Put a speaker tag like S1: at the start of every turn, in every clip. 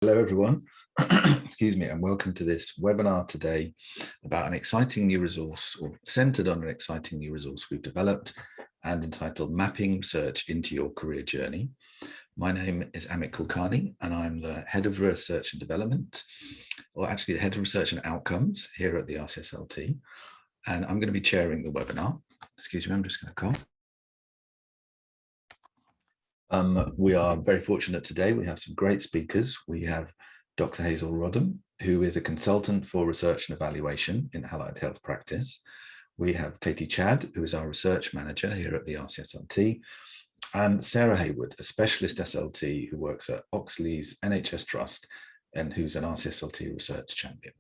S1: Hello everyone, excuse me, and welcome to this webinar today about an exciting new resource, or centered on an exciting new resource we've developed and entitled Mapping Research into Your Career Journey. My name is Amit Kulkarni and I'm the Head of Research and Development, or actually the Head of Research and Outcomes here at the RCSLT, and I'm going to be chairing the webinar. Excuse me, I'm just going to cough. We are very fortunate today. We have some great speakers. We have Dr. Hazel Roddam, who is a consultant for research and evaluation in allied health practice. We have Katie Chad, who is our research manager here at the RCSLT, and Sarah Hayward, a specialist SLT who works at Oxleas NHS Trust and who's an RCSLT research champion.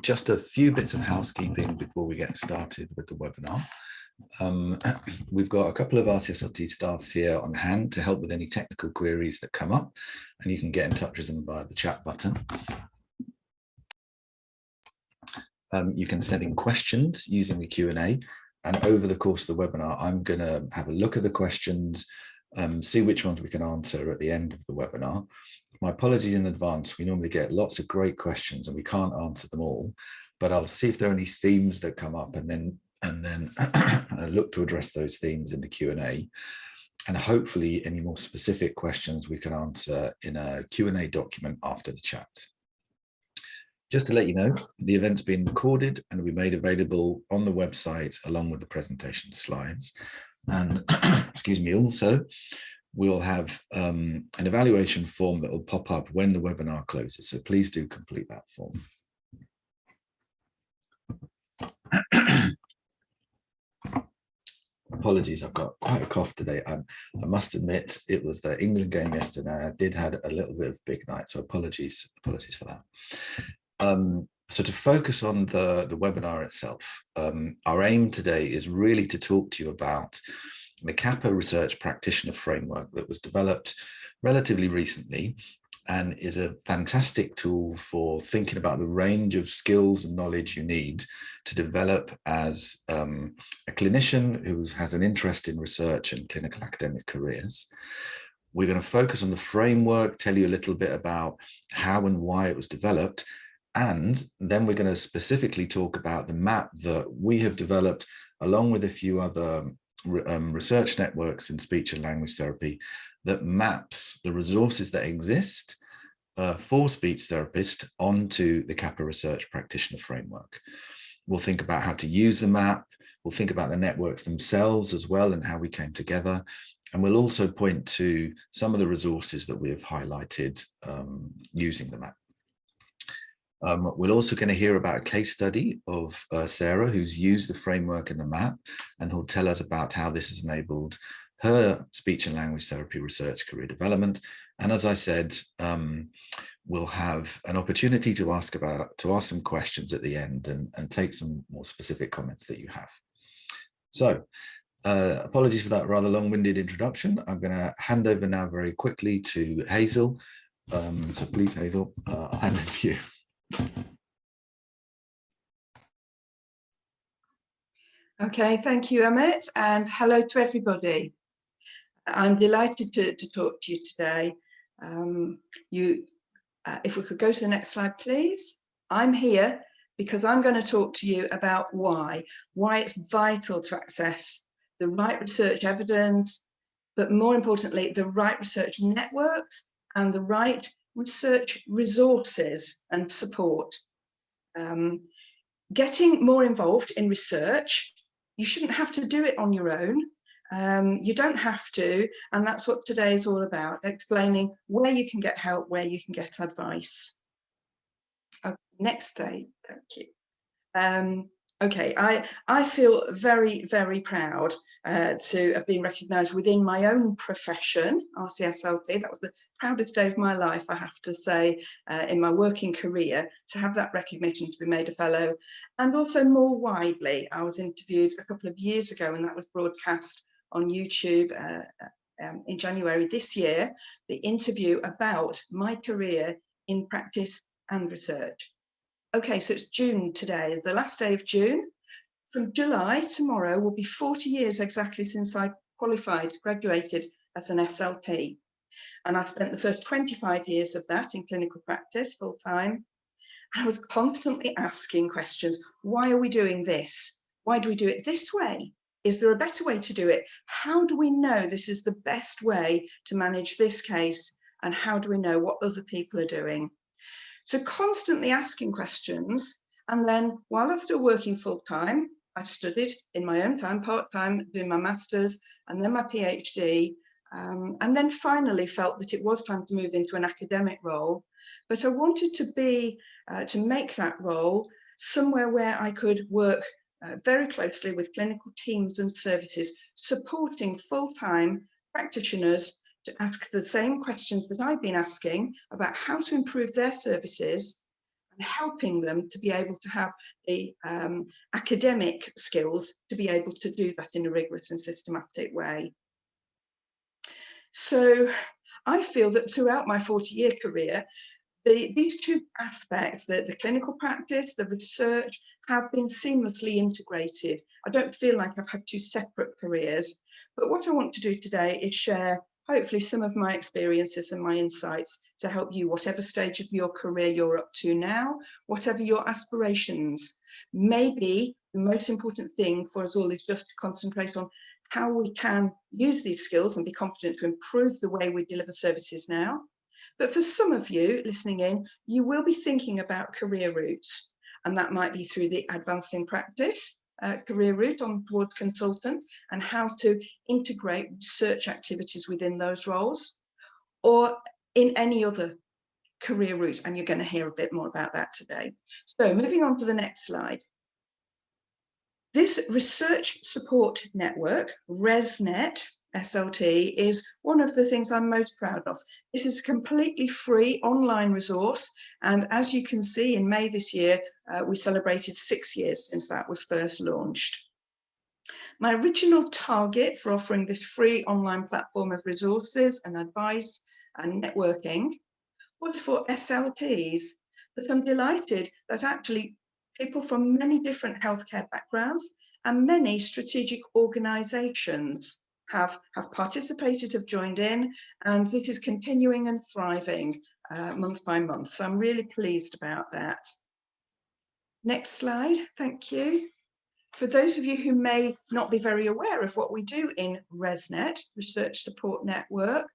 S1: Just a few bits of housekeeping before we get started with the webinar. We've got a couple of RCSLT staff here on hand to help with any technical queries that come up, and you can get in touch with them via the chat button. You can send in questions using the Q&A, and over the course of the webinar, I'm going to have a look at the questions, see which ones we can answer at the end of the webinar. My apologies in advance. We normally get lots of great questions and we can't answer them all, but I'll see if there are any themes that come up and then look to address those themes in the Q&A, and hopefully any more specific questions we can answer in a Q&A document after the chat. Just to let you know, the event's been recorded and will be made available on the website along with the presentation slides. And excuse me, also, we'll have an evaluation form that will pop up when the webinar closes, so please do complete that form. Apologies, I've got quite a cough today. I must admit it was the England game yesterday. I did had a little bit of big night, so apologies for that. So to focus on the webinar itself, our aim today is really to talk to you about the CAPA Research Practitioner Framework that was developed relatively recently and is a fantastic tool for thinking about the range of skills and knowledge you need to develop as a clinician who has an interest in research and clinical academic careers. We're going to focus on the framework, tell you a little bit about how and why it was developed, and then we're going to specifically talk about the map that we have developed along with a few other research networks in speech and language therapy that maps the resources that exist for speech therapists onto the CAPA Research Practitioner Framework. We'll think about how to use the map, we'll think about the networks themselves as well and how we came together, and we'll also point to some of the resources that we have highlighted using the map. We're also going to hear about a case study of Sarah, who's used the framework and the map, and who'll tell us about how this has enabled her speech and language therapy research career development. And as I said, we'll have an opportunity to ask some questions at the end and take some more specific comments that you have. So apologies for that rather long-winded introduction. I'm going to hand over now very quickly to Hazel. So please, Hazel, I'll hand it to you.
S2: Okay, thank you, Amit, and hello to everybody. I'm delighted to talk to you today. If we could go to the next slide, please. I'm here because I'm going to talk to you about why it's vital to access the right research evidence, but more importantly, the right research networks and the right research resources and support. Getting more involved in research, you shouldn't have to do it on your own. You don't have to, and that's what today is all about, explaining where you can get help, where you can get advice. Okay, next stage, thank you. Okay, I feel very, very proud to have been recognised within my own profession, RCSLT. That was the proudest day of my life, I have to say, in my working career, to have that recognition, to be made a fellow. And also more widely, I was interviewed a couple of years ago, and that was broadcast on YouTube in January this year, the interview about my career in practice and research. Okay, so it's June today, the last day of June. From July, tomorrow, will be 40 years exactly since I qualified, graduated as an SLT. And I spent the first 25 years of that in clinical practice full time. I was constantly asking questions. Why are we doing this? Why do we do it this way? Is there a better way to do it? How do we know this is the best way to manage this case? And how do we know what other people are doing? So constantly asking questions. And then while I was still working full time, I studied in my own time, part-time, doing my master's and then my PhD. And then finally felt that it was time to move into an academic role. But I wanted to make that role somewhere where I could work very closely with clinical teams and services, supporting full-time practitioners to ask the same questions that I've been asking about how to improve their services and helping them to be able to have the academic skills to be able to do that in a rigorous and systematic way. So I feel that throughout my 40-year career, these two aspects, the clinical practice, the research, have been seamlessly integrated. I don't feel like I've had two separate careers, but what I want to do today is share hopefully some of my experiences and my insights to help you, whatever stage of your career you're up to now, whatever your aspirations. Maybe the most important thing for us all is just to concentrate on how we can use these skills and be confident to improve the way we deliver services now. But for some of you listening in, you will be thinking about career routes, and that might be through the advancing practice career route on towards consultant and how to integrate research activities within those roles, or in any other career route, and you're going to hear a bit more about that today. So moving on to the next slide. This research support network, ResNet, SLT, is one of the things I'm most proud of. This is a completely free online resource, and as you can see, in May this year, we celebrated 6 years since that was first launched. My original target for offering this free online platform of resources and advice and networking was for SLTs, but I'm delighted that actually people from many different healthcare backgrounds and many strategic organisations have participated, have joined in, and this is continuing and thriving month by month. So I'm really pleased about that. Next slide, thank you. For those of you who may not be very aware of what we do in ResNet, Research Support Network,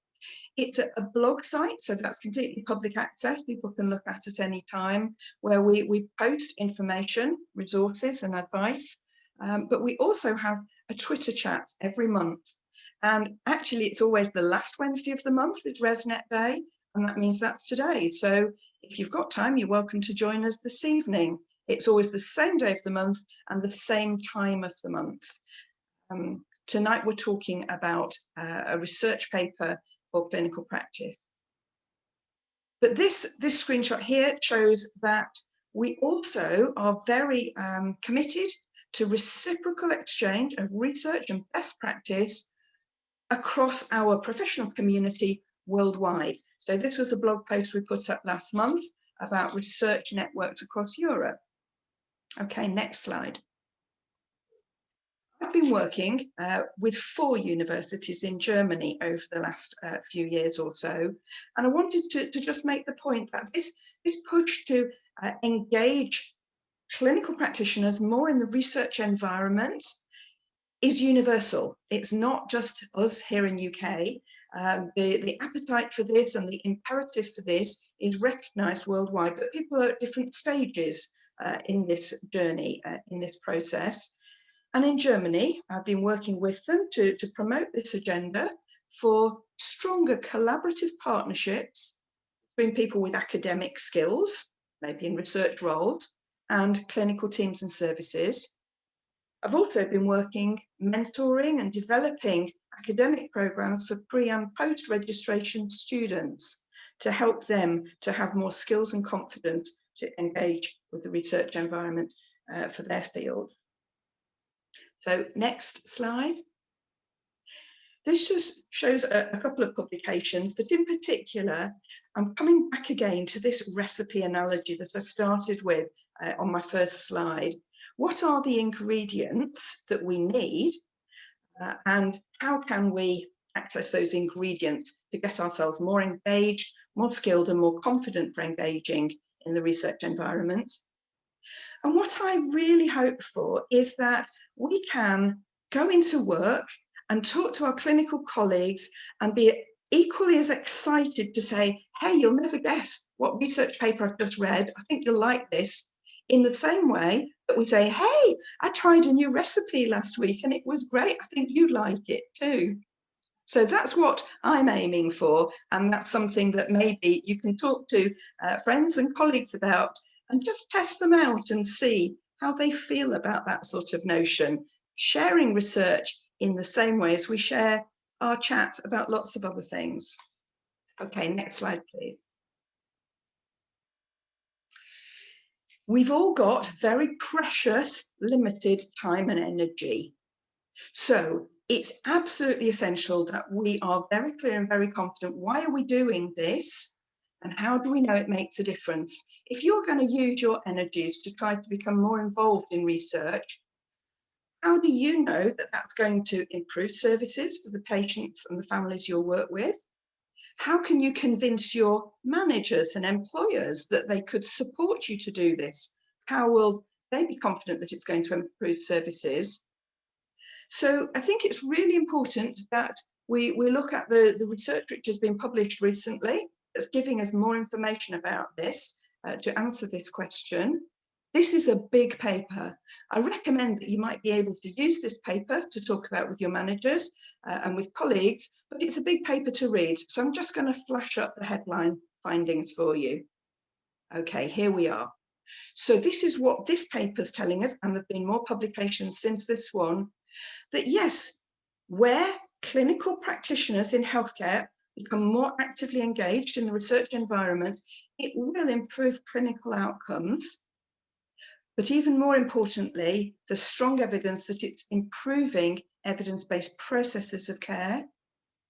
S2: it's a blog site, so that's completely public access. People can look at any time, where we post information, resources and advice. But we also have a Twitter chat every month. And actually, it's always the last Wednesday of the month is ResNet Day, and that means that's today. So if you've got time, you're welcome to join us this evening. It's always the same day of the month and the same time of the month. Tonight, we're talking about a research paper for clinical practice. But this screenshot here shows that we also are very committed to reciprocal exchange of research and best practice across our professional community worldwide. So this was a blog post we put up last month about research networks across Europe. Okay, next slide. I've been working with 4 universities in Germany over the last few years or so, and I wanted to just make the point that this push to engage clinical practitioners more in the research environment is universal. It's not just us here in UK. The appetite for this and the imperative for this is recognised worldwide, but people are at different stages in this journey, in this process. And in Germany, I've been working with them to promote this agenda for stronger collaborative partnerships between people with academic skills, maybe in research roles, and clinical teams and services. I've also been working, mentoring and developing academic programs for pre and post-registration students to help them to have more skills and confidence to engage with the research environment for their field. So next slide. This just shows a couple of publications, but in particular, I'm coming back again to this recipe analogy that I started with on my first slide. What are the ingredients that we need and how can we access those ingredients to get ourselves more engaged, more skilled and more confident for engaging in the research environment. And what I really hope for is that we can go into work and talk to our clinical colleagues and be equally as excited to say, hey, you'll never guess what research paper I've just read. I think you'll like this. In the same way that we say, hey, I tried a new recipe last week and it was great. I think you'd like it too. So that's what I'm aiming for. And that's something that maybe you can talk to friends and colleagues about and just test them out and see how they feel about that sort of notion. Sharing research in the same way as we share our chat about lots of other things. Okay, next slide, please. We've all got very precious, limited time and energy. So it's absolutely essential that we are very clear and very confident. Why are we doing this? And how do we know it makes a difference? If you're going to use your energies to try to become more involved in research, how do you know that that's going to improve services for the patients and the families you'll work with? How can you convince your managers and employers that they could support you to do this? How will they be confident that it's going to improve services? So I think it's really important that we look at the research which has been published recently that's giving us more information about this to answer this question. This is a big paper. I recommend that you might be able to use this paper to talk about with your managers and with colleagues, but it's a big paper to read. So I'm just going to flash up the headline findings for you. Okay, here we are. So this is what this paper is telling us, and there have been more publications since this one, that yes, where clinical practitioners in healthcare become more actively engaged in the research environment, it will improve clinical outcomes. But even more importantly, there's strong evidence that it's improving evidence-based processes of care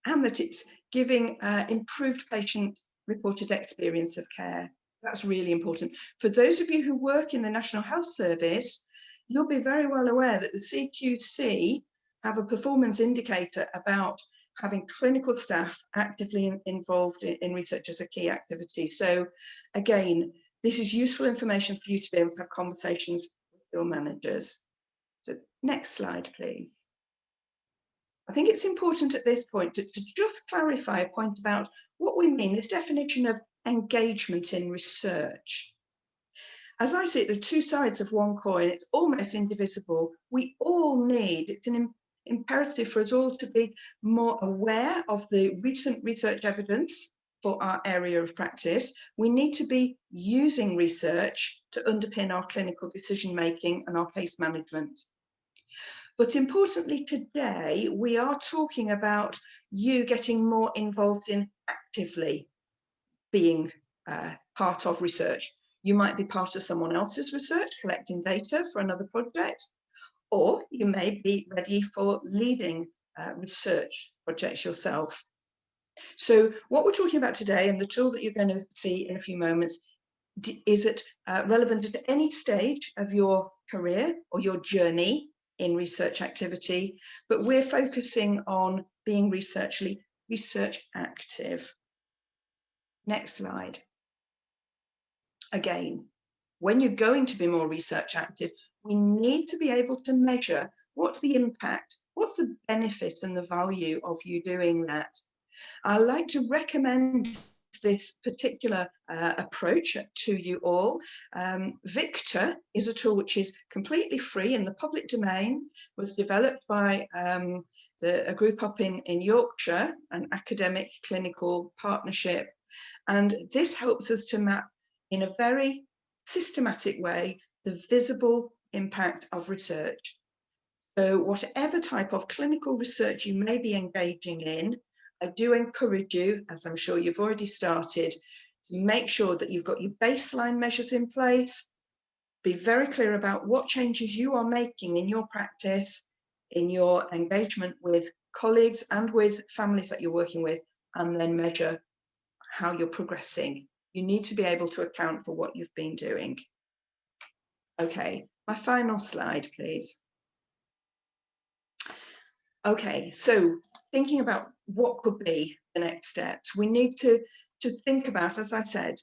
S2: and that it's giving improved patient-reported experience of care. That's really important. For those of you who work in the National Health Service, you'll be very well aware that the CQC have a performance indicator about having clinical staff actively involved in research as a key activity. So again, this is useful information for you to be able to have conversations with your managers. So next slide, please. I think it's important at this point to just clarify a point about what we mean, this definition of engagement in research. As I see it, the two sides of one coin, it's almost indivisible. We all need, it's an imperative for us all to be more aware of the recent research evidence for our area of practice. We need to be using research to underpin our clinical decision-making and our case management. But importantly today, we are talking about you getting more involved in actively being part of research. You might be part of someone else's research, collecting data for another project, or you may be ready for leading research projects yourself. So what we're talking about today, and the tool that you're going to see in a few moments, is it relevant at any stage of your career or your journey in research activity, but we're focusing on being research active. Next slide. Again, when you're going to be more research active, we need to be able to measure what's the impact, what's the benefit and the value of you doing that. I like to recommend this particular approach to you all. Victor is a tool which is completely free in the public domain, was developed by a group up in Yorkshire, an academic clinical partnership. And this helps us to map in a very systematic way the visible impact of research. So whatever type of clinical research you may be engaging in, I do encourage you, as I'm sure you've already started, to make sure that you've got your baseline measures in place, be very clear about what changes you are making in your practice, in your engagement with colleagues and with families that you're working with, and then measure how you're progressing. You need to be able to account for what you've been doing. Okay, my final slide, please. Okay, so thinking about what could be the next steps, we need to think about, as I said,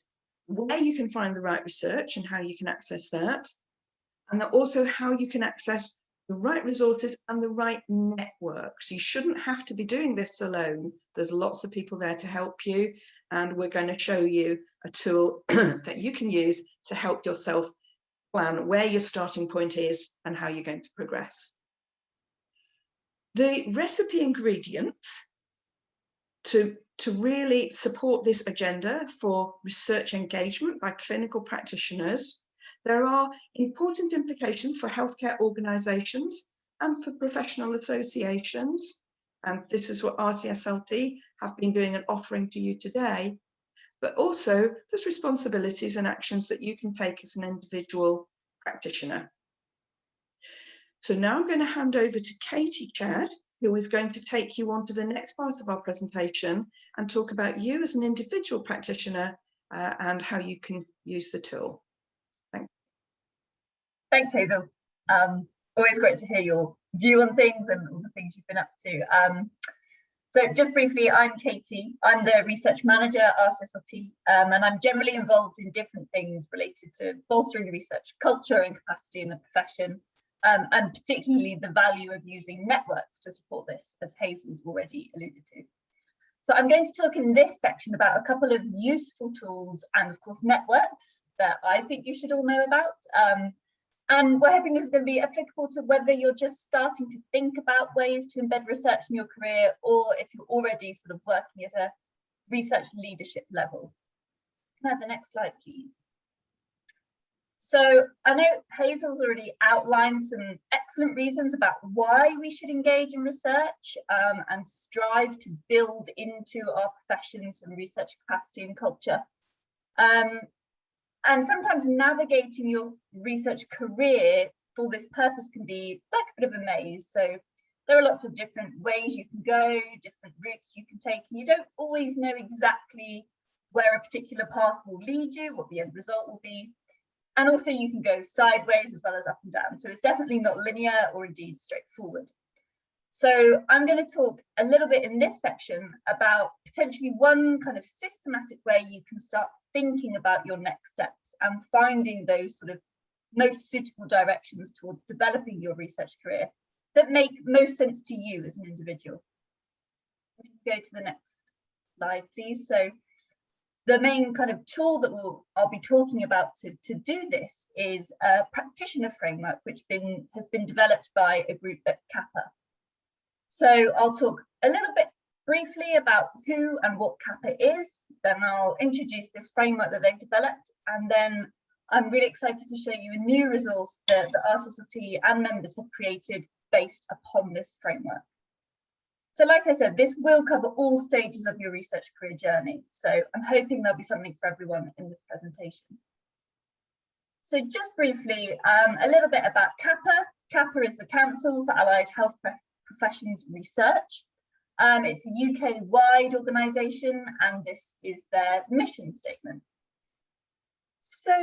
S2: where you can find the right research and how you can access that, and then also how you can access the right resources and the right networks. You shouldn't have to be doing this alone. There's lots of people there to help you, and we're going to show you a tool that you can use to help yourself plan where your starting point is and how you're going to progress. The recipe ingredients to really support this agenda for research engagement by clinical practitioners, there are important implications for healthcare organisations and for professional associations. And this is what RCSLT have been doing and offering to you today. But also there's responsibilities and actions that you can take as an individual practitioner. So now I'm going to hand over to Katie Chad, who is going to take you on to the next part of our presentation and talk about you as an individual practitioner and how you can use the tool.
S3: Thanks, Hazel. Always great to hear your view on things and all the things you've been up to. So just briefly, I'm Katie. I'm the research manager at RCSLT, and I'm generally involved in different things related to bolstering research culture and capacity in the profession. And particularly the value of using networks to support this, as Hazel's already alluded to. So I'm going to talk in this section about a couple of useful tools and of course networks that I think you should all know about. And we're hoping this is going to be applicable to whether you're just starting to think about ways to embed research in your career, or if you're already sort of working at a research leadership level. Can I have the next slide, please? So I know Hazel's already outlined some excellent reasons about why we should engage in research and strive to build into our professions and research capacity and culture. And sometimes navigating your research career for this purpose can be like a bit of a maze. So there are lots of different ways you can go, different routes you can take, and you don't always know exactly where a particular path will lead you, what the end result will be. And also you can go sideways as well as up and down. So it's definitely not linear or indeed straightforward. So I'm going to talk a little bit in this section about potentially one kind of systematic way you can start thinking about your next steps and finding those sort of most suitable directions towards developing your research career that make most sense to you as an individual. If you go to the next slide, please. So the main kind of tool that I'll be talking about to do this is a practitioner framework, which has been developed by a group at CAPA. So I'll talk a little bit briefly about who and what CAPA is, then I'll introduce this framework that they've developed, and then I'm really excited to show you a new resource that the RCSLT and members have created based upon this framework. So like I said, this will cover all stages of your research career journey. So I'm hoping there'll be something for everyone in this presentation. So just briefly, a little bit about CAPA. CAPA is the Council for Allied Health Professions Research. It's a UK-wide organisation, and this is their mission statement. So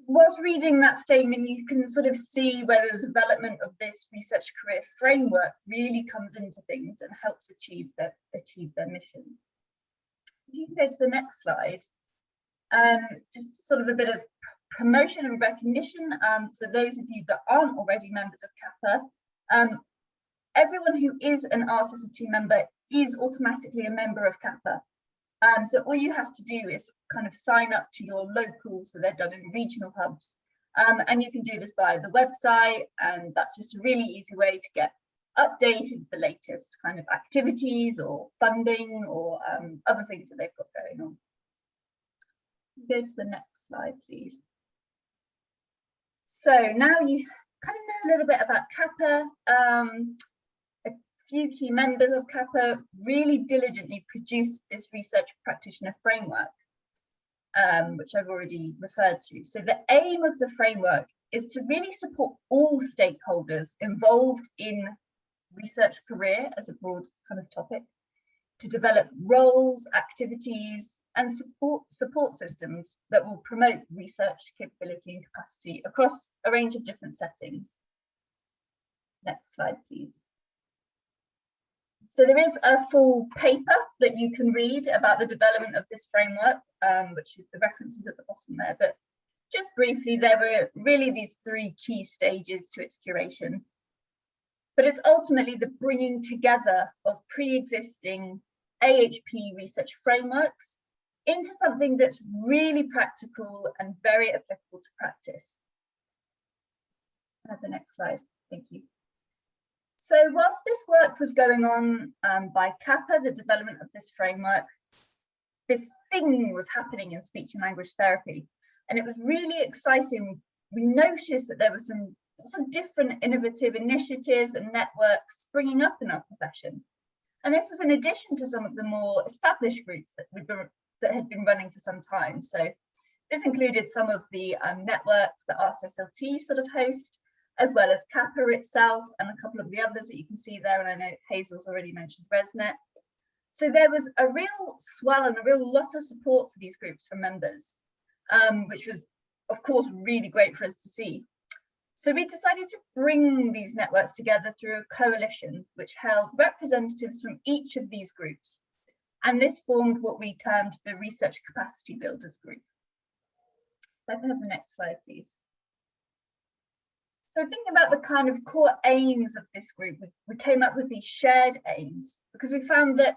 S3: whilst reading that statement, you can sort of see where the development of this research career framework really comes into things and helps achieve their mission. If you can go to the next slide, just sort of a bit of promotion and recognition for those of you that aren't already members of CAPA. Everyone who is an RCSLT member is automatically a member of CAPA. So all you have to do is kind of sign up to your local, so they're done in regional hubs. And you can do this via the website, and that's just a really easy way to get updated with the latest kind of activities or funding or other things that they've got going on. Go to the next slide, please. So now you kind of know a little bit about CAPA. Few key members of CAPA really diligently produced this research practitioner framework, which I've already referred to. So the aim of the framework is to really support all stakeholders involved in research career as a broad kind of topic, to develop roles, activities, and support systems that will promote research capability and capacity across a range of different settings. Next slide, please. So there is a full paper that you can read about the development of this framework, which is the references at the bottom there. But just briefly, there were really these 3 key stages to its curation. But it's ultimately the bringing together of pre-existing AHP research frameworks into something that's really practical and very applicable to practice. Have the next slide, thank you. So whilst this work was going on by CAPA, the development of this framework, this thing was happening in speech and language therapy. And it was really exciting. We noticed that there were some different innovative initiatives and networks springing up in our profession. And this was in addition to some of the more established groups that had been running for some time. So this included some of the networks that RCSLT sort of host, as well as CAPA itself and a couple of the others that you can see there. And I know Hazel's already mentioned ResNet. So there was a real swell and a real lot of support for these groups from members, which was, of course, really great for us to see. So we decided to bring these networks together through a coalition, which held representatives from each of these groups. And this formed what we termed the Research Capacity Builders Group. If I can have the next slide, please. So thinking about the kind of core aims of this group, we came up with these shared aims because we found that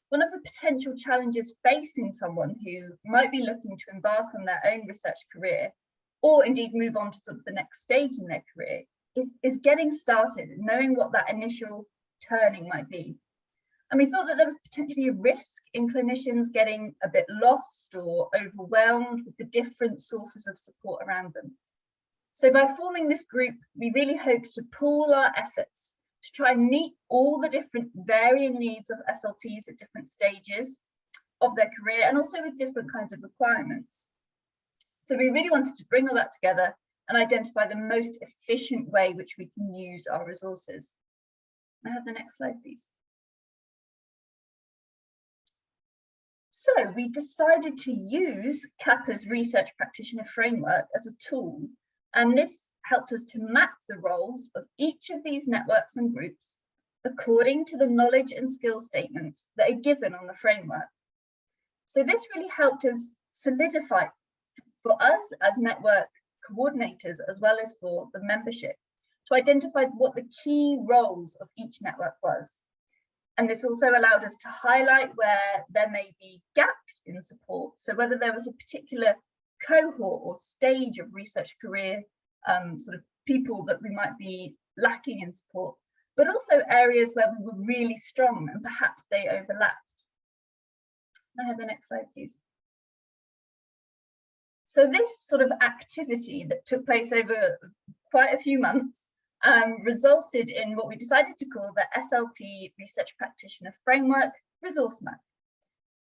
S3: one of the potential challenges facing someone who might be looking to embark on their own research career, or indeed move on to sort of the next stage in their career, is getting started, knowing what that initial turning might be. And we thought that there was potentially a risk in clinicians getting a bit lost or overwhelmed with the different sources of support around them. So by forming this group, we really hoped to pool our efforts to try and meet all the different varying needs of SLTs at different stages of their career and also with different kinds of requirements. So we really wanted to bring all that together and identify the most efficient way which we can use our resources. Can I have the next slide, please? So we decided to use CAPA's Research Practitioner Framework as a tool, and this helped us to map the roles of each of these networks and groups according to the knowledge and skill statements that are given on the framework. So this really helped us solidify for us as network coordinators, as well as for the membership, to identify what the key roles of each network was. And this also allowed us to highlight where there may be gaps in support. So whether there was a particular cohort or stage of research career, sort of people that we might be lacking in support, but also areas where we were really strong and perhaps they overlapped. Can I have the next slide, please? So this sort of activity that took place over quite a few months resulted in what we decided to call the SLT Research Practitioner Framework Resource Map.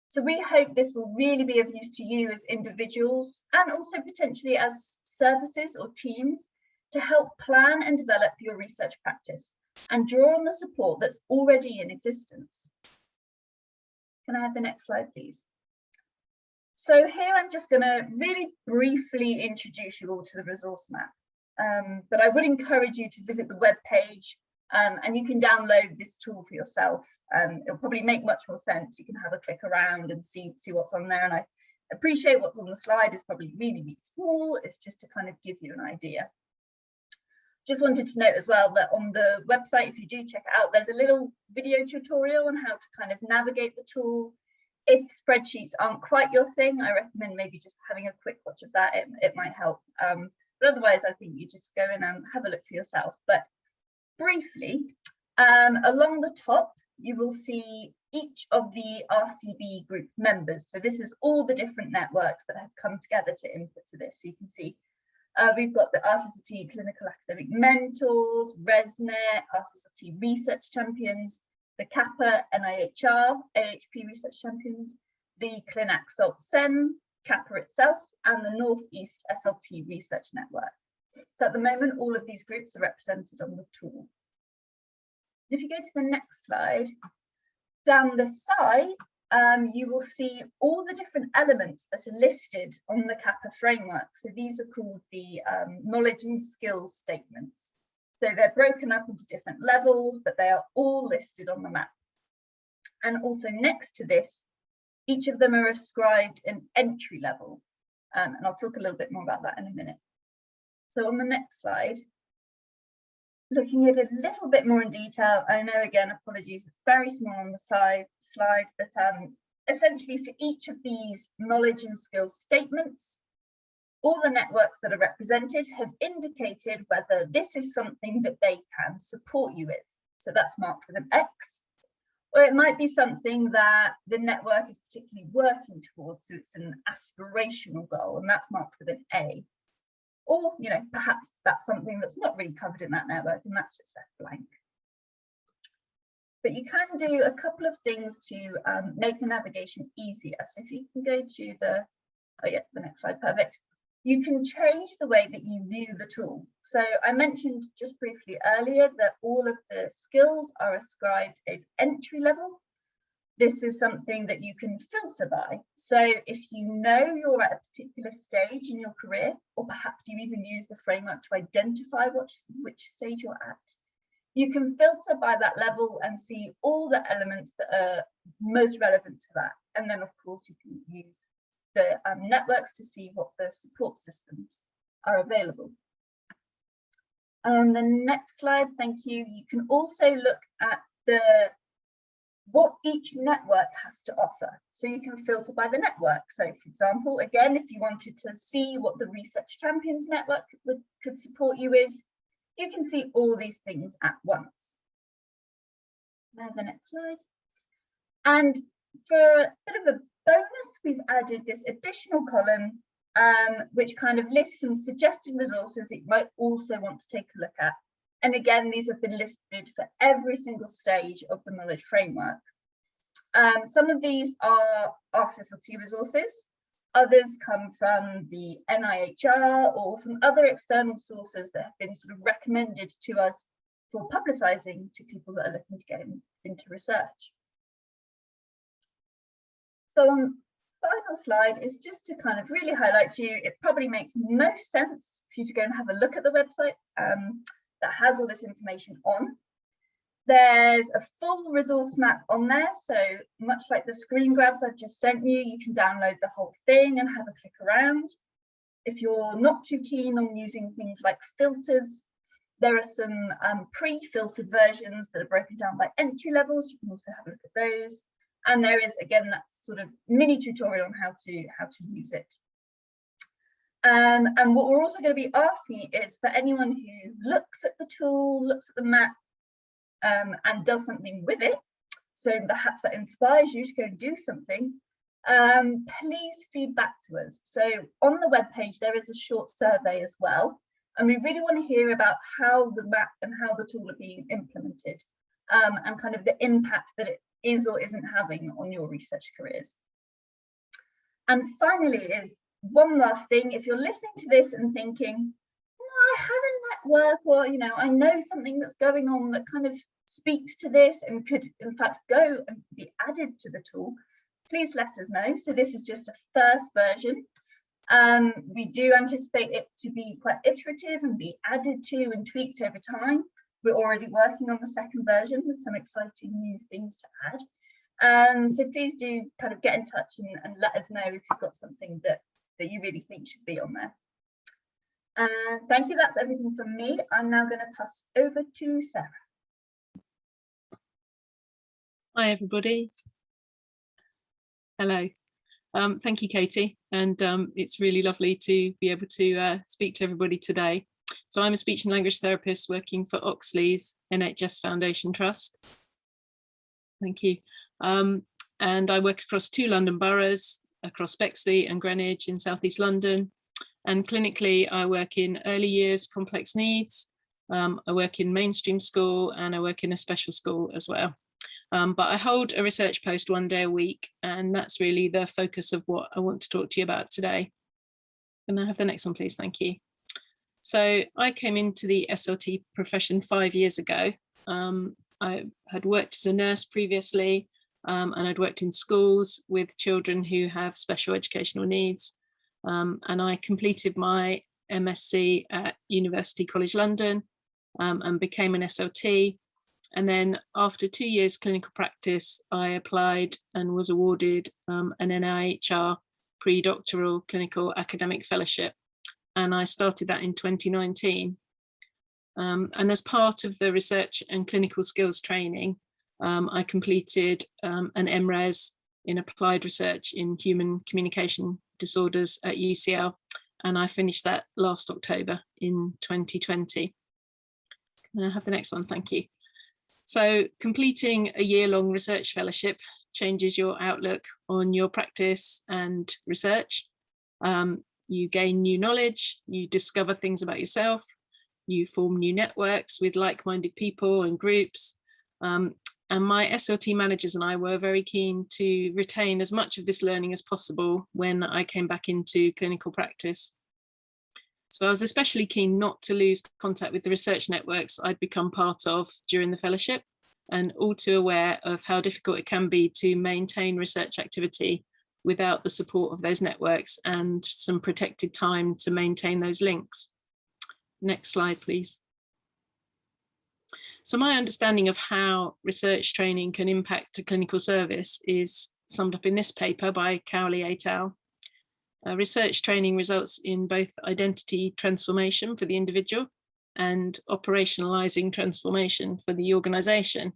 S3: So we hope this will really be of use to you as individuals and also potentially as services or teams to help plan and develop your research practice and draw on the support that's already in existence. Can I have the next slide, please? So here I'm just going to really briefly introduce you all to the resource map, but I would encourage you to visit the web page and you can download this tool for yourself. It'll probably make much more sense. You can have a click around and see what's on there, and I appreciate what's on the slide is probably really, really small. It's just to kind of give you an idea. Just wanted to note as well that on the website, if you do check it out, there's a little video tutorial on how to kind of navigate the tool. If spreadsheets aren't quite your thing, I recommend maybe just having a quick watch of that. It might help. But otherwise, I think you just go in and have a look for yourself. But briefly, along the top, you will see each of the RCB Group members. So this is all the different networks that have come together to input to this. So you can see we've got the RCSLT Clinical Academic Mentors, ResNet, RCSLT Research Champions, the CAPA NIHR AHP Research Champions, the ClinAxalt SEN, CAPA itself, and the Northeast SLT Research Network. So at the moment, all of these groups are represented on the tool. If you go to the next slide, down the side, you will see all the different elements that are listed on the CAPA framework. So these are called the knowledge and skills statements. So they're broken up into different levels, but they are all listed on the map. And also next to this, each of them are ascribed an entry level. And I'll talk a little bit more about that in a minute. So on the next slide, looking at it a little bit more in detail, I know, again, apologies, it's very small on the slide, but essentially for each of these knowledge and skills statements, all the networks that are represented have indicated whether this is something that they can support you with. So that's marked with an X, or it might be something that the network is particularly working towards, so it's an aspirational goal, and that's marked with an A. Or, you know, perhaps that's something that's not really covered in that network, and that's just left blank. But you can do a couple of things to make the navigation easier. So if you can go to the next slide, perfect. You can change the way that you view the tool. So I mentioned just briefly earlier that all of the skills are ascribed an entry level. This is something that you can filter by. So if you know you're at a particular stage in your career, or perhaps you even use the framework to identify which stage you're at, you can filter by that level and see all the elements that are most relevant to that. And then, of course, you can use the networks to see what the support systems are available. On the next slide, thank you. You can also look at what each network has to offer. So you can filter by the network. So for example, again, if you wanted to see what the Research Champions Network could support you with, you can see all these things at once. Now the next slide. And for a bit of a bonus, we've added this additional column, which kind of lists some suggested resources that you might also want to take a look at. And again, these have been listed for every single stage of the knowledge framework. Some of these are RCSLT resources. Others come from the NIHR or some other external sources that have been sort of recommended to us for publicising to people that are looking to get into research. So on the final slide is just to kind of really highlight to you, it probably makes most sense for you to go and have a look at the website that has all this information on. There's a full resource map on there, so much like the screen grabs I've just sent you, you can download the whole thing and have a click around. If you're not too keen on using things like filters, there are some pre-filtered versions that are broken down by entry levels. You can also have a look at those. And there is, again, that sort of mini tutorial on how to use it. And what we're also going to be asking is for anyone who looks at the tool, looks at the map, and does something with it, so perhaps that inspires you to go and do something, please feed back to us. So on the webpage, there is a short survey as well, and we really want to hear about how the map and how the tool are being implemented, and kind of the impact that it is or isn't having on your research careers. And finally is one last thing, if you're listening to this and thinking, I have a network, or I know something that's going on that kind of speaks to this and could in fact go and be added to the tool, please let us know. So this is just a first version. We do anticipate it to be quite iterative and be added to and tweaked over time. We're already working on the second version with some exciting new things to add. So please do kind of get in touch and let us know if you've got something that you really think should be on there. Thank you, that's everything from me. I'm now going to pass over to Sarah.
S4: Hi everybody. Hello. Thank you, Katie, and it's really lovely to be able to speak to everybody today. So I'm a speech and language therapist working for Oxleas NHS Foundation Trust. Thank you. And I work across 2 London boroughs, across Bexley and Greenwich in South East London. And clinically, I work in early years complex needs. I work in mainstream school and I work in a special school as well. But I hold a research post 1 day a week, and that's really the focus of what I want to talk to you about today. Can I have the next one, please? Thank you. So I came into the SLT profession 5 years ago. I had worked as a nurse previously, and I'd worked in schools with children who have special educational needs. And I completed my MSc at University College London and became an SLT. And then after 2 years clinical practice, I applied and was awarded an NIHR pre-doctoral clinical academic fellowship. And I started that in 2019. And as part of the research and clinical skills training, I completed an MRes in applied research in human communication disorders at UCL. And I finished that last October in 2020. Can I have the next one? Thank you. So completing a year-long research fellowship changes your outlook on your practice and research. You gain new knowledge, you discover things about yourself, you form new networks with like-minded people and groups. And my SLT managers and I were very keen to retain as much of this learning as possible when I came back into clinical practice. So I was especially keen not to lose contact with the research networks I'd become part of during the fellowship, and all too aware of how difficult it can be to maintain research activity without the support of those networks and some protected time to maintain those links. Next slide, please. So my understanding of how research training can impact a clinical service is summed up in this paper by Cowley et al. Research training results in both identity transformation for the individual and operationalizing transformation for the organization.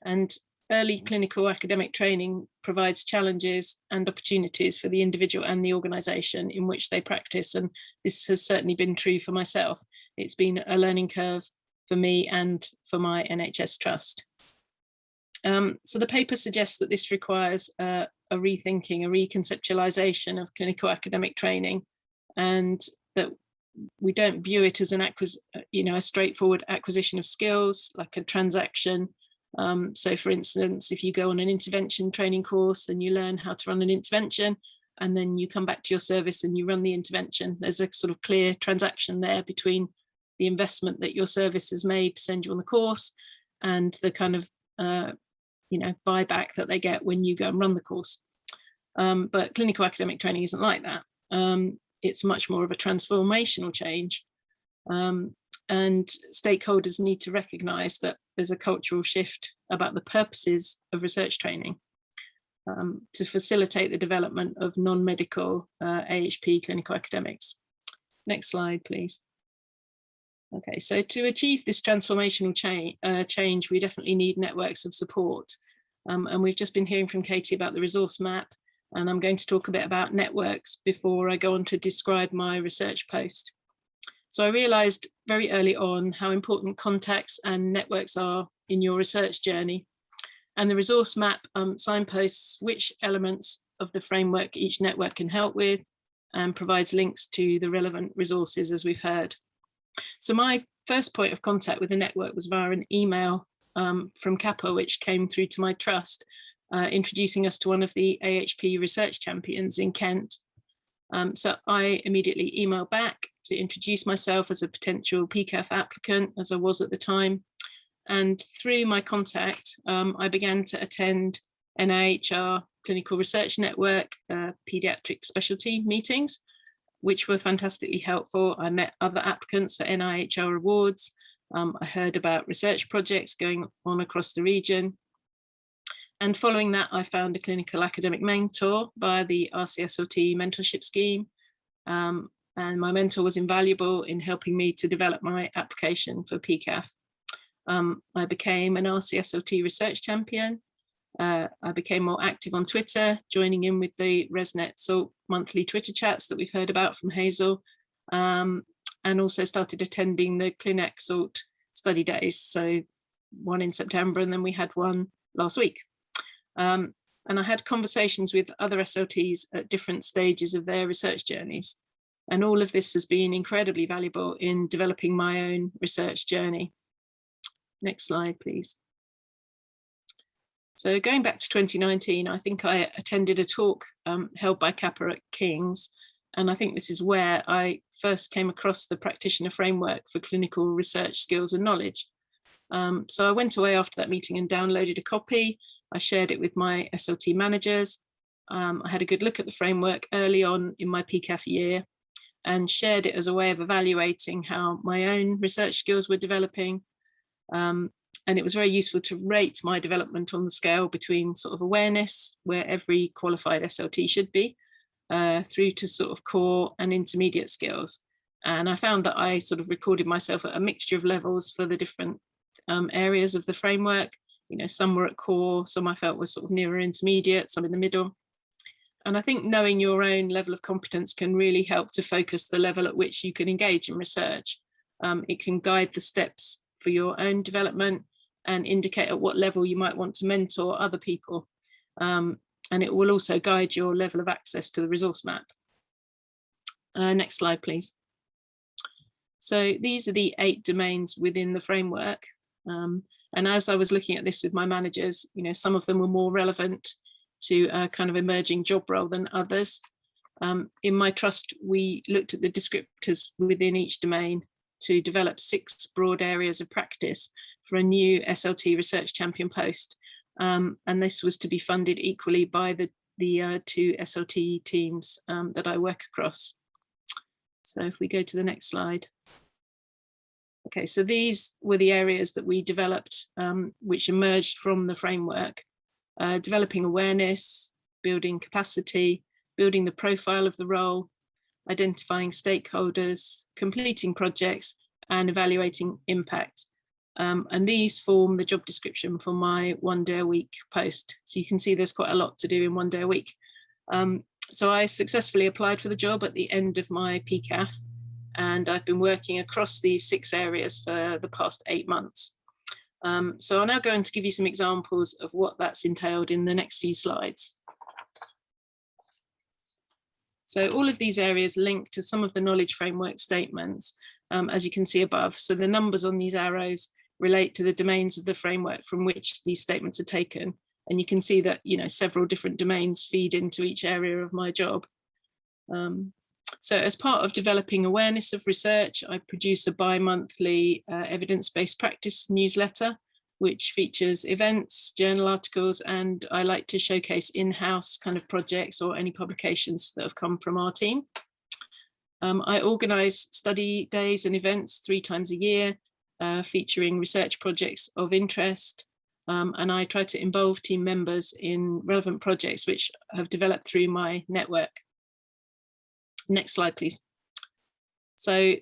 S4: And early clinical academic training provides challenges and opportunities for the individual and the organization in which they practice. And this has certainly been true for myself. It's been a learning curve for me and for my NHS trust. So the paper suggests that this requires a rethinking, a reconceptualization of clinical academic training, and that we don't view it as a straightforward acquisition of skills like a transaction. So for instance, if you go on an intervention training course and you learn how to run an intervention, and then you come back to your service and you run the intervention, there's a sort of clear transaction there between the investment that your service has made to send you on the course and the kind of buyback that they get when you go and run the course. But clinical academic training isn't like that. It's much more of a transformational change. And stakeholders need to recognise that there's a cultural shift about the purposes of research training to facilitate the development of non-medical AHP clinical academics. Next slide, please. Okay, so to achieve this transformational change, we definitely need networks of support. And we've just been hearing from Katie about the resource map, and I'm going to talk a bit about networks before I go on to describe my research post. So I realised very early on how important contacts and networks are in your research journey. And the resource map signposts which elements of the framework each network can help with and provides links to the relevant resources, as we've heard. So my first point of contact with the network was via an email from CAPA, which came through to my trust, introducing us to one of the AHP research champions in Kent. So I immediately emailed back to introduce myself as a potential PCAF applicant, as I was at the time. And through my contact, I began to attend NIHR Clinical Research Network paediatric specialty meetings, which were fantastically helpful. I met other applicants for NIHR awards. I heard about research projects going on across the region. And following that, I found a clinical academic mentor via the RCSLT mentorship scheme. And my mentor was invaluable in helping me to develop my application for PCAF. I became an RCSLT research champion. I became more active on Twitter, joining in with the ResNet SALT monthly Twitter chats that we've heard about from Hazel, and also started attending the Clinic SALT study days. So one in September, and then we had one last week. And I had conversations with other SLTs at different stages of their research journeys. And all of this has been incredibly valuable in developing my own research journey. Next slide, please. So going back to 2019, I think I attended a talk held by CAPA at King's, and I think this is where I first came across the Practitioner Framework for clinical research skills and knowledge. So I went away after that meeting and downloaded a copy. I shared it with my SLT managers. I had a good look at the framework early on in my PCAF year and shared it as a way of evaluating how my own research skills were developing. And it was very useful to rate my development on the scale between sort of awareness, where every qualified SLT should be, through to sort of core and intermediate skills. And I found that I sort of recorded myself at a mixture of levels for the different areas of the framework. You know, some were at core, some I felt were sort of nearer intermediate, some in the middle. And I think knowing your own level of competence can really help to focus the level at which you can engage in research. It can guide the steps for your own development and indicate at what level you might want to mentor other people. And it will also guide your level of access to the resource map. Next slide, please. So these are the 8 domains within the framework. And as I was looking at this with my managers, you know, some of them were more relevant to a kind of emerging job role than others. In my trust, we looked at the descriptors within each domain to develop 6 broad areas of practice for a new SLT research champion post. And this was to be funded equally by the 2 SLT teams that I work across. So if we go to the next slide. Okay, so these were the areas that we developed, which emerged from the framework: developing awareness, building capacity, building the profile of the role, identifying stakeholders, completing projects, and evaluating impact. And these form the job description for my 1 day a week post. So you can see there's quite a lot to do in 1 day a week. So I successfully applied for the job at the end of my PCAF, and I've been working across these 6 areas for the past 8 months. So I'm now going to give you some examples of what that's entailed in the next few slides. So all of these areas link to some of the knowledge framework statements, as you can see above. So the numbers on these arrows relate to the domains of the framework from which these statements are taken. And you can see that, you know, several different domains feed into each area of my job. So as part of developing awareness of research, I produce a bi-monthly evidence-based practice newsletter, which features events, journal articles, and I like to showcase in-house kind of projects or any publications that have come from our team. I organise study days and events 3 times a year, featuring research projects of interest, and I try to involve team members in relevant projects which have developed through my network. Next slide, please. So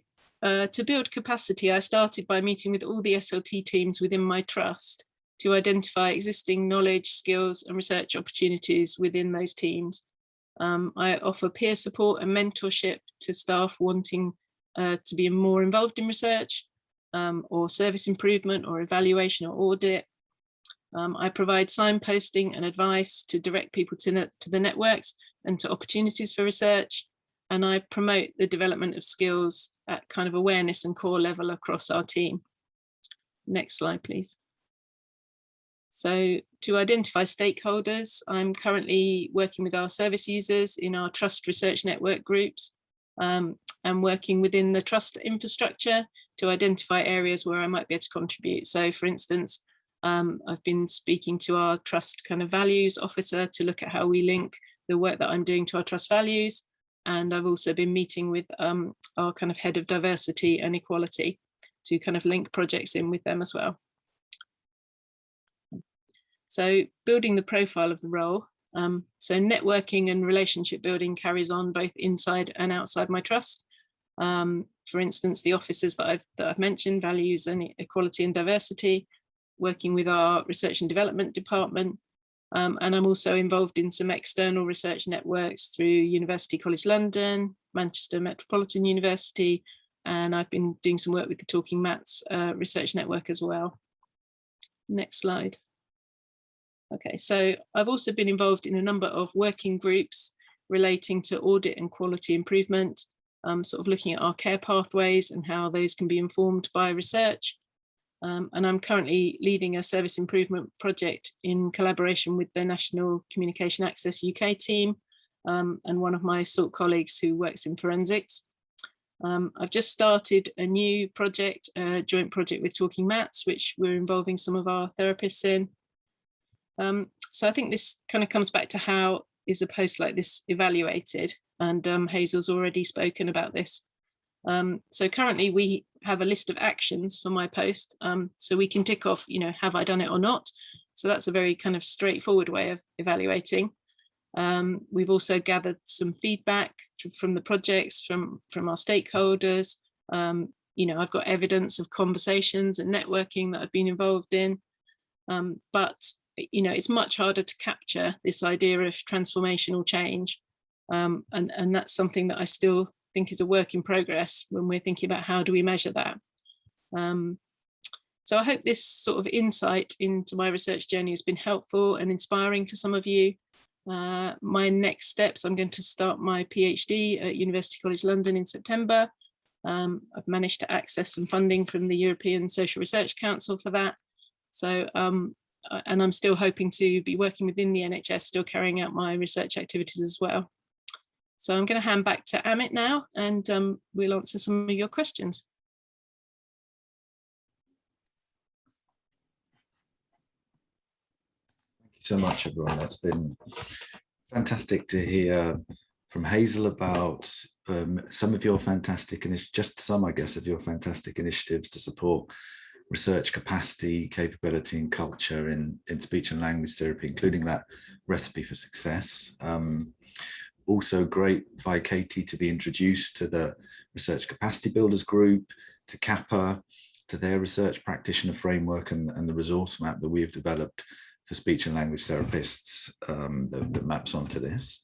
S4: to build capacity, I started by meeting with all the SLT teams within my trust to identify existing knowledge, skills, and research opportunities within those teams. I offer peer support and mentorship to staff wanting to be more involved in research, or service improvement, or evaluation or audit. I provide signposting and advice to direct people to the networks and to opportunities for research. And I promote the development of skills at kind of awareness and core level across our team. Next slide, please. So to identify stakeholders, I'm currently working with our service users in our trust research network groups, and working within the trust infrastructure to identify areas where I might be able to contribute. So for instance, I've been speaking to our trust kind of values officer to look at how we link the work that I'm doing to our trust values. And I've also been meeting with our kind of head of diversity and equality to kind of link projects in with them as well. So building the profile of the role. So networking and relationship building carries on both inside and outside my trust. For instance, the officers that I've mentioned, values and equality and diversity, working with our research and development department. And I'm also involved in some external research networks through University College London, Manchester Metropolitan University, and I've been doing some work with the Talking Mats research network as well. Next slide. Okay, so I've also been involved in a number of working groups relating to audit and quality improvement, sort of looking at our care pathways and how those can be informed by research. And I'm currently leading a service improvement project in collaboration with the National Communication Access UK team, and one of my SALT colleagues who works in forensics. I've just started a new project, a joint project with Talking Mats, which we're involving some of our therapists in. So I think this kind of comes back to how is a post like this evaluated, and Hazel's already spoken about this. So currently we have a list of actions for my post, so we can tick off, have I done it or not? So that's a very kind of straightforward way of evaluating. We've also gathered some feedback from the projects, from our stakeholders. I've got evidence of conversations and networking that I've been involved in, but it's much harder to capture this idea of transformational change, and that's something that I still think is a work in progress when we're thinking about how do we measure that. So I hope this sort of insight into my research journey has been helpful and inspiring for some of you. My next steps, I'm going to start my PhD at University College London in September. I've managed to access some funding from the European Social Research Council for that. So, and I'm still hoping to be working within the NHS, still carrying out my research activities as well. So I'm going to hand back to Amit now, and we'll answer some of your questions.
S1: Thank you so much, everyone. That's been fantastic to hear from Hazel about some of your fantastic, just some, I guess, of your fantastic initiatives to support research capacity, capability and culture in speech and language therapy, including that recipe for success. Also great by Katie to be introduced to the Research Capacity Builders Group, to CAPA, to their research practitioner framework and the resource map that we have developed for speech and language therapists that maps onto this.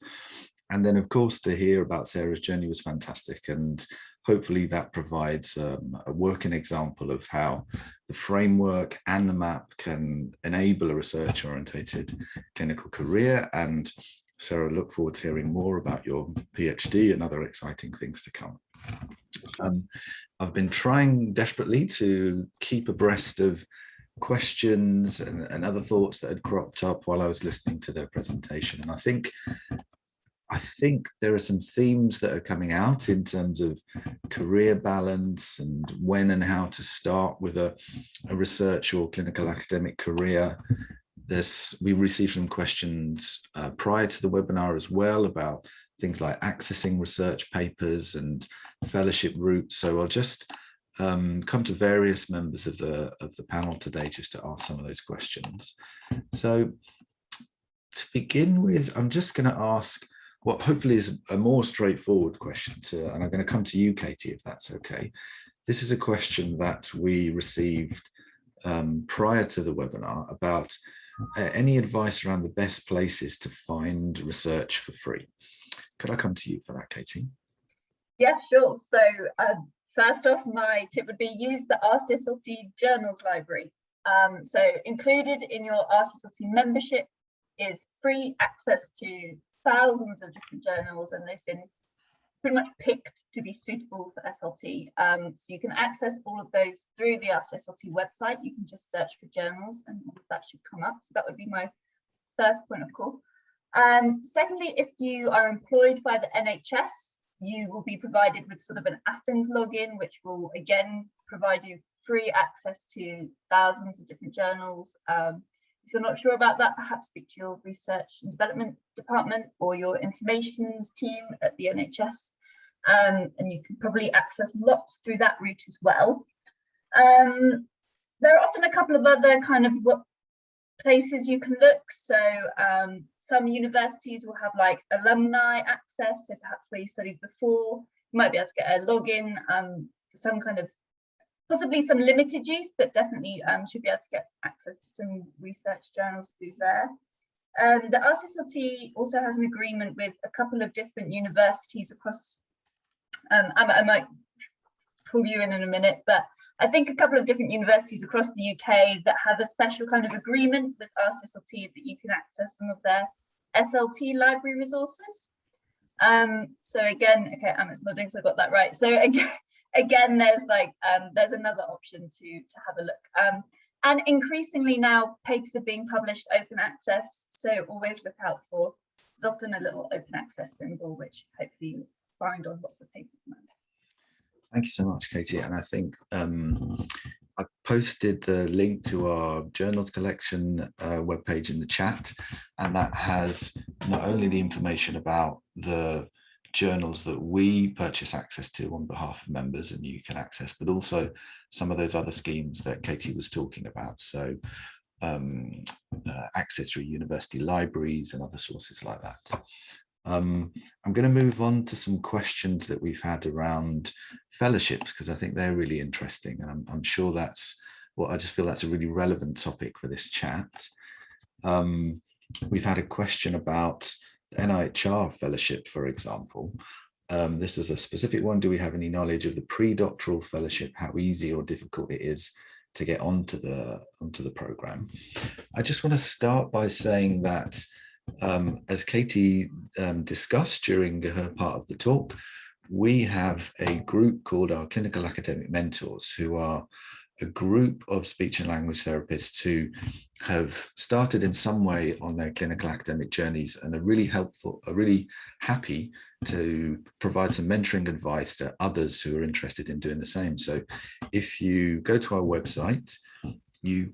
S1: And then, of course, to hear about Sarah's journey was fantastic. And hopefully that provides a working example of how the framework and the map can enable a research-orientated clinical career. And Sarah, look forward to hearing more about your PhD and other exciting things to come. I've been trying desperately to keep abreast of questions and other thoughts that had cropped up while I was listening to their presentation. And I think there are some themes that are coming out in terms of career balance and when and how to start with a research or clinical academic career. We received some questions prior to the webinar as well about things like accessing research papers and fellowship routes. So I'll just come to various members of the panel today just to ask some of those questions. So to begin with, I'm just going to ask what hopefully is a more straightforward question and I'm going to come to you, Katie, if that's okay. This is a question that we received prior to the webinar about any advice around the best places to find research for free. Could I come to you for that, Katie?
S3: Yeah, sure. So first off, my tip would be use the RCSLT Journals Library. So included in your RCSLT membership is free access to thousands of different journals, and they've been pretty much picked to be suitable for SLT. So you can access all of those through the RCSLT website. You can just search for journals and that should come up. So that would be my first point of call. Secondly, if you are employed by the NHS, you will be provided with sort of an Athens login, which will again provide you free access to thousands of different journals. If you're not sure about that, perhaps speak to your research and development department or your informations team at the NHS, and you can probably access lots through that route as well. There are often a couple of other kind of places you can look. So some universities will have like alumni access, so perhaps where you studied before, you might be able to get a login for some kind of, possibly some limited use, but definitely should be able to get access to some research journals through there. The RCSLT also has an agreement with a couple of different universities across, I might pull you in a minute, but I think a couple of different universities across the UK that have a special kind of agreement with RCSLT that you can access some of their SLT library resources. So again, okay, Amit's nodding, so I got that right. So again, there's like there's another option to have a look. And increasingly now papers are being published open access, so always look out for, there's often a little open access symbol, which hopefully you'll find on lots of papers now.
S1: Thank you so much, Katie. And I think I posted the link to our journals collection webpage in the chat, and that has not only the information about the journals that we purchase access to on behalf of members and you can access, but also some of those other schemes that Katie was talking about. So access through university libraries and other sources like that. I'm going to move on to some questions that we've had around fellowships, because I think they're really interesting. And I'm sure that's I just feel that's a really relevant topic for this chat. We've had a question about the NIHR fellowship, for example. This is a specific one. Do we have any knowledge of the pre-doctoral fellowship, how easy or difficult it is to get onto the program? I just want to start by saying that as Katie discussed during her part of the talk, we have a group called our Clinical Academic Mentors, who are a group of speech and language therapists who have started in some way on their clinical academic journeys and are really happy to provide some mentoring advice to others who are interested in doing the same. So if you go to our website, you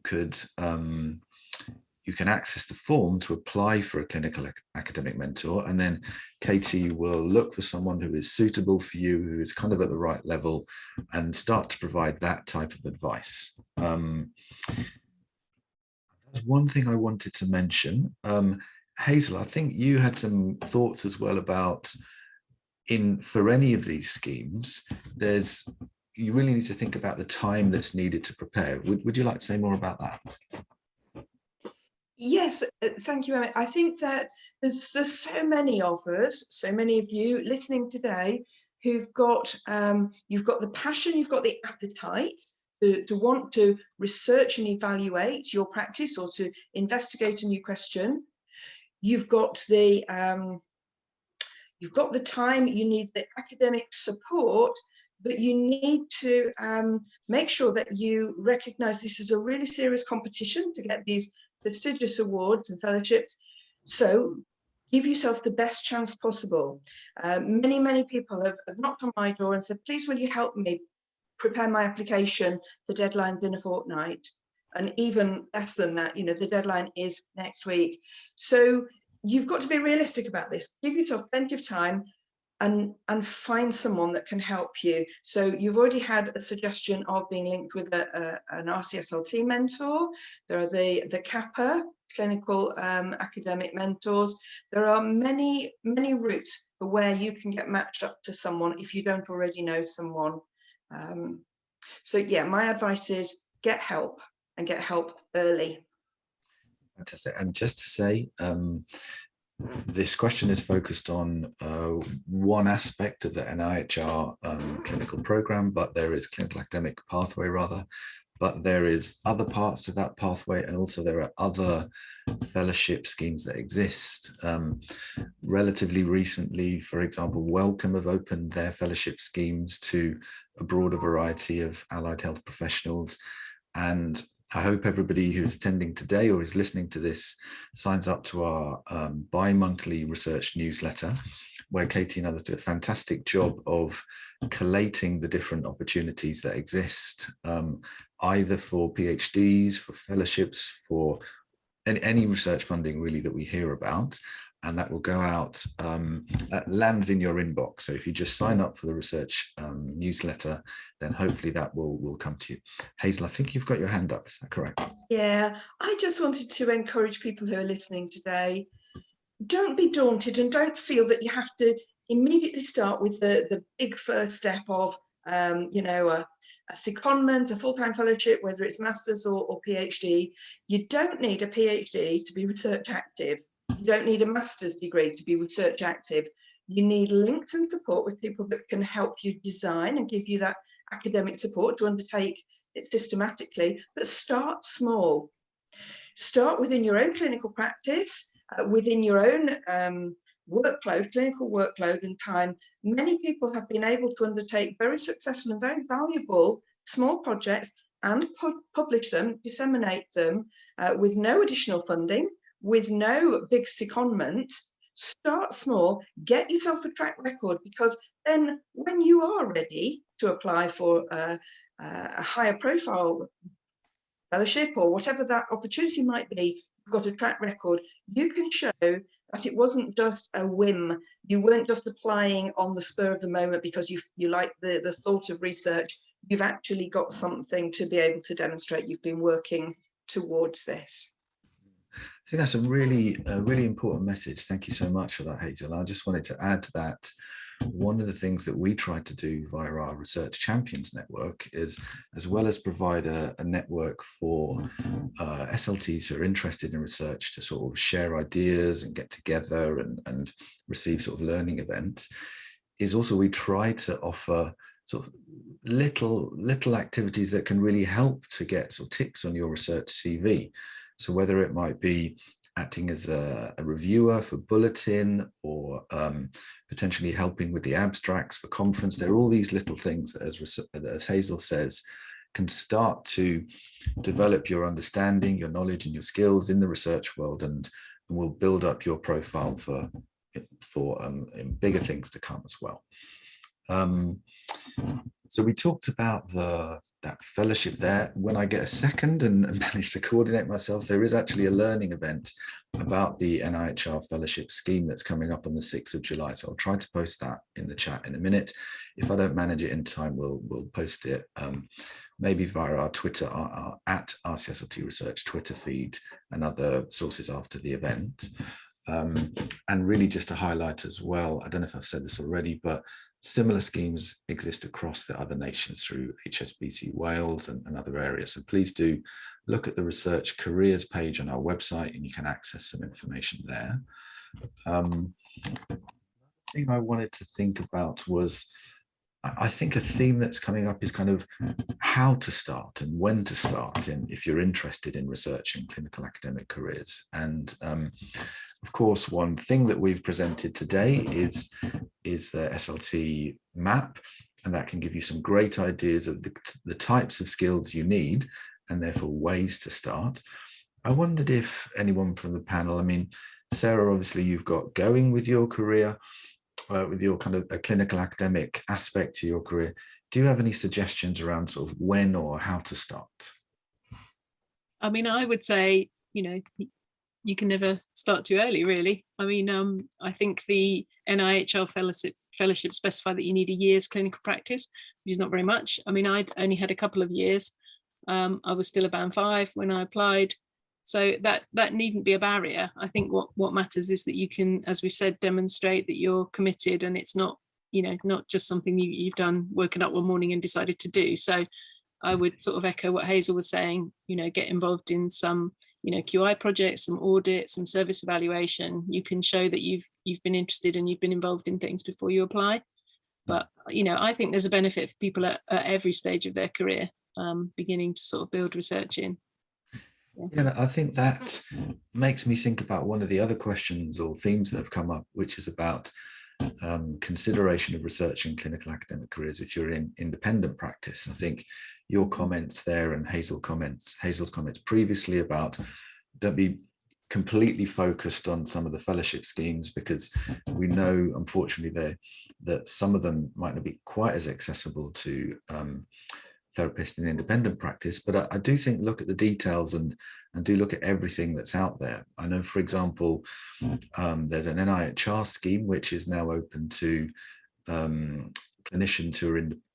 S1: can access the form to apply for a clinical academic mentor, and then Katie will look for someone who is suitable for you, who is kind of at the right level, and start to provide that type of advice. There's one thing I wanted to mention. Hazel, I think you had some thoughts as well about for any of these schemes, you really need to think about the time that's needed to prepare. Would you like to say more about that?
S2: Yes, thank you, Amit. I think that there's so many of us, so many of you listening today who've got, you've got the passion, you've got the appetite to want to research and evaluate your practice or to investigate a new question. You've got the time, you need the academic support, but you need to make sure that you recognize this is a really serious competition to get these prestigious awards and fellowships. So give yourself the best chance possible. Many people have knocked on my door and said, please, will you help me prepare my application? The deadline's in a fortnight. And even less than that, you know, the deadline is next week. So you've got to be realistic about this. Give yourself plenty of time and find someone that can help you. So you've already had a suggestion of being linked with an RCSLT mentor. There are the CAPA, Clinical Academic Mentors. There are many routes for where you can get matched up to someone if you don't already know someone. So yeah, my advice is get help and get help early.
S1: Fantastic. And just to say, this question is focused on one aspect of the NIHR clinical program, but there is clinical academic pathway but there is other parts of that pathway, and also there are other fellowship schemes that exist. Relatively recently, for example, Wellcome have opened their fellowship schemes to a broader variety of allied health professionals, and I hope everybody who's attending today or is listening to this signs up to our bi-monthly research newsletter, where Katie and others do a fantastic job of collating the different opportunities that exist, either for PhDs, for fellowships, for any research funding really that we hear about. And that will go out, that lands in your inbox. So if you just sign up for the research newsletter, then hopefully that will come to you. Hazel, I think you've got your hand up, is that correct?
S2: Yeah, I just wanted to encourage people who are listening today, don't be daunted and don't feel that you have to immediately start with the big first step of, you know, a secondment, a full-time fellowship, whether it's master's or PhD. You don't need a PhD to be research active. You don't need a master's degree to be research active. You need links and support with people that can help you design and give you that academic support to undertake it systematically, but start small. Start within your own clinical practice, within your own workload, clinical workload and time. Many people have been able to undertake very successful and very valuable small projects and publish them, disseminate them with no additional funding, with no big secondment. Start small, get yourself a track record, because then when you are ready to apply for a higher profile fellowship or whatever that opportunity might be, got a track record, you can show that it wasn't just a whim. You weren't just applying on the spur of the moment because you like the thought of research. You've actually got something to be able to demonstrate you've been working towards this.
S1: I think that's a really important message. Thank you so much for that, Hazel. I just wanted to add that one of the things that we tried to do via our Research Champions Network is, as well as provide a network for SLTs who are interested in research to sort of share ideas and get together and receive sort of learning events, is also we try to offer sort of little activities that can really help to get sort of ticks on your research CV. So whether it might be acting as a reviewer for bulletin or potentially helping with the abstracts for conference, there are all these little things that, as Hazel says, can start to develop your understanding, your knowledge and your skills in the research world, and will build up your profile for bigger things to come as well. So we talked about that fellowship there. When I get a second and manage to coordinate myself, there is actually a learning event about the NIHR fellowship scheme that's coming up on the 6th of July. So I'll try to post that in the chat in a minute. If I don't manage it in time, we'll post it maybe via our Twitter, our at RCSLT Research Twitter feed and other sources after the event. And really just to highlight as well, I don't know if I've said this already, but similar schemes exist across the other nations through HSBC Wales and other areas. So please do look at the research careers page on our website and you can access some information there. The thing I wanted to think about was, I think a theme that's coming up is kind of how to start and when to start if you're interested in research and clinical academic careers. And of course, one thing that we've presented today is the SLT map, and that can give you some great ideas of the types of skills you need and therefore ways to start. I wondered if anyone from the panel, I mean, Sarah, obviously you've got going with your career, with your kind of a clinical academic aspect to your career. Do you have any suggestions around sort of when or how to start?
S4: I mean, I would say, you can never start too early, really. I mean, I think the NIHR fellowship specify that you need a year's clinical practice, which is not very much. I mean, I'd only had a couple of years. I was still a band 5 when I applied. So that needn't be a barrier. I think what matters is that you can, as we said, demonstrate that you're committed and it's not, not just something you've done, woken up one morning and decided to do. So I would sort of echo what Hazel was saying, get involved in some, QI projects, some audit, some service evaluation. You can show that you've been interested and you've been involved in things before you apply. But, I think there's a benefit for people at every stage of their career, beginning to sort of build research in.
S1: Yeah, I think that makes me think about one of the other questions or themes that have come up, which is about consideration of research in clinical academic careers if you're in independent practice. I think your comments there and Hazel's comments previously about don't be completely focused on some of the fellowship schemes, because we know, unfortunately, that some of them might not be quite as accessible to therapists in independent practice. But I do think look at the details and do look at everything that's out there. I know, for example, there's an NIHR scheme which is now open to clinicians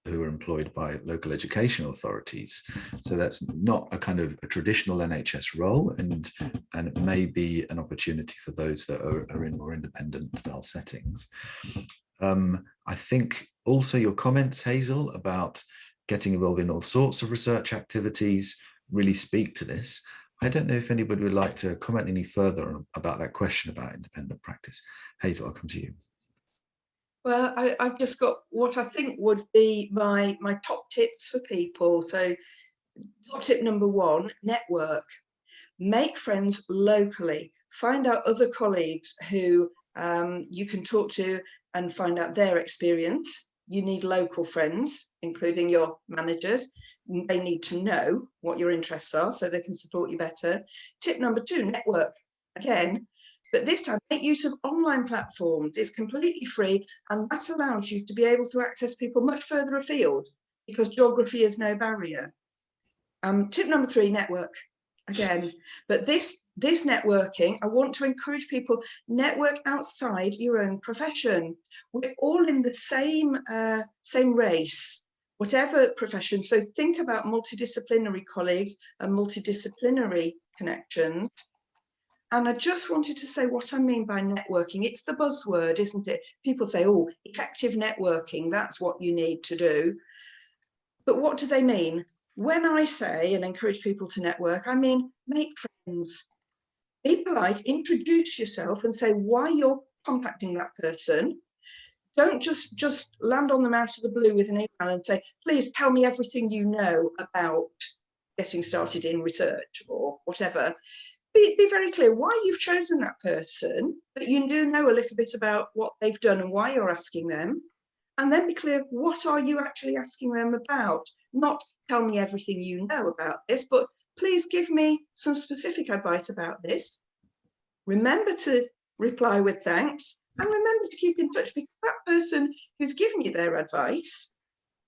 S1: who are employed by local education authorities. So that's not a kind of a traditional NHS role, and it may be an opportunity for those that are in more independent style settings. I think also your comments, Hazel, about getting involved in all sorts of research activities really speak to this. I don't know if anybody would like to comment any further about that question about independent practice. Hazel, I'll come to you.
S2: Well, I've just got what I think would be my top tips for people. So top tip number 1, network. Make friends locally. Find out other colleagues who you can talk to and find out their experience. You need local friends, including your managers. They need to know what your interests are so they can support you better. Tip number 2, network. Again, but this time make use of online platforms. It's completely free, and that allows you to be able to access people much further afield because geography is no barrier. Tip number 3, network. again. But this networking, I want to encourage people, network outside your own profession. We're all in the same race, whatever profession. So think about multidisciplinary colleagues and multidisciplinary connections. And I just wanted to say what I mean by networking. It's the buzzword, isn't it? People say, oh, effective networking, that's what you need to do. But what do they mean? When I say and encourage people to network, I mean, make friends. Be polite, introduce yourself and say why you're contacting that person. Don't just land on them out of the blue with an email and say, please tell me everything you know about getting started in research or whatever. Be very clear why you've chosen that person, that you do know a little bit about what they've done and why you're asking them. And then be clear, what are you actually asking them about? Not tell me everything you know about this, but please give me some specific advice about this. Remember to reply with thanks and remember to keep in touch, because that person who's given you their advice